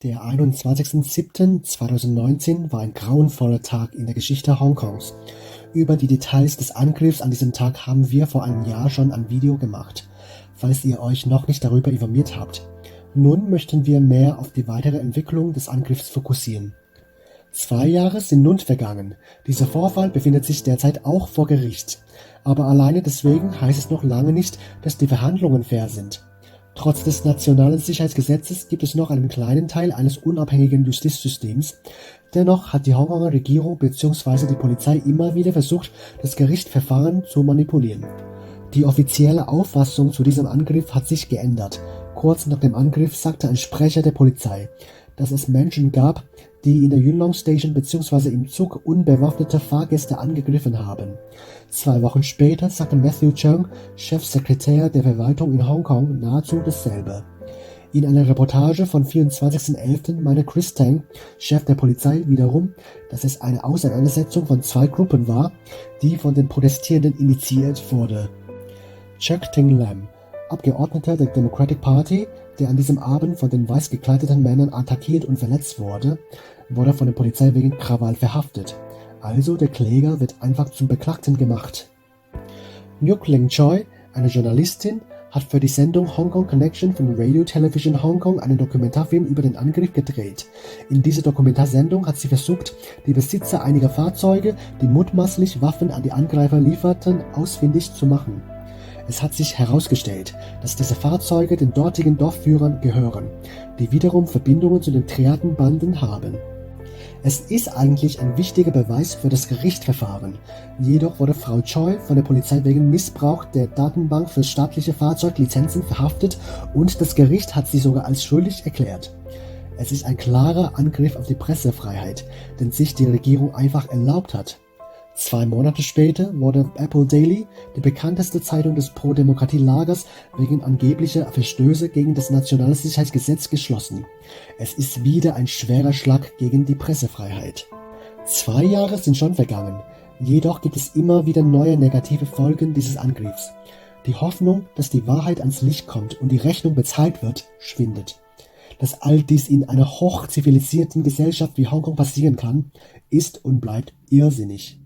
Der 21.07.2019 war ein grauenvoller Tag in der Geschichte Hongkongs. Über die Details des Angriffs an diesem Tag haben wir vor einem Jahr schon ein Video gemacht, falls ihr euch noch nicht darüber informiert habt. Nun möchten wir mehr auf die weitere Entwicklung des Angriffs fokussieren. 2 Jahre sind nun vergangen. Dieser Vorfall befindet sich derzeit auch vor Gericht. Aber alleine deswegen heißt es noch lange nicht, dass die Verhandlungen fair sind. Trotz des Nationalen Sicherheitsgesetzes gibt es noch einen kleinen Teil eines unabhängigen Justizsystems. Dennoch hat die Hongkonger Regierung bzw. die Polizei immer wieder versucht, das Gerichtsverfahren zu manipulieren. Die offizielle Auffassung zu diesem Angriff hat sich geändert. Kurz nach dem Angriff sagte ein Sprecher der Polizei, dass es Menschen gab, die in der Yuen Long Station bzw. im Zug unbewaffnete Fahrgäste angegriffen haben. 2 Wochen später sagte Matthew Cheung, Chefsekretär der Verwaltung in Hongkong, nahezu dasselbe. In einer Reportage von 24.11. meinte Chris Tang, Chef der Polizei, wiederum, dass es eine Auseinandersetzung von 2 Gruppen war, die von den Protestierenden initiiert wurde. Chuck Ting Lam, Abgeordneter der Democratic Party, der an diesem Abend von den weiß gekleideten Männern attackiert und verletzt wurde, wurde von der Polizei wegen Krawall verhaftet. Also der Kläger wird einfach zum Beklagten gemacht. Njuk Ling Choi, eine Journalistin, hat für die Sendung Hong Kong Connection von Radio Television Hong Kong einen Dokumentarfilm über den Angriff gedreht. In dieser Dokumentarsendung hat sie versucht, die Besitzer einiger Fahrzeuge, die mutmaßlich Waffen an die Angreifer lieferten, ausfindig zu machen. Es hat sich herausgestellt, dass diese Fahrzeuge den dortigen Dorfführern gehören, die wiederum Verbindungen zu den Triadenbanden haben. Es ist eigentlich ein wichtiger Beweis für das Gerichtsverfahren. Jedoch wurde Frau Choi von der Polizei wegen Missbrauch der Datenbank für staatliche Fahrzeuglizenzen verhaftet und das Gericht hat sie sogar als schuldig erklärt. Es ist ein klarer Angriff auf die Pressefreiheit, den sich die Regierung einfach erlaubt hat. 2 Monate später wurde Apple Daily, die bekannteste Zeitung des Pro-Demokratie-Lagers, wegen angeblicher Verstöße gegen das Nationale Sicherheitsgesetz geschlossen. Es ist wieder ein schwerer Schlag gegen die Pressefreiheit. 2 Jahre sind schon vergangen, jedoch gibt es immer wieder neue negative Folgen dieses Angriffs. Die Hoffnung, dass die Wahrheit ans Licht kommt und die Rechnung bezahlt wird, schwindet. Dass all dies in einer hochzivilisierten Gesellschaft wie Hongkong passieren kann, ist und bleibt irrsinnig.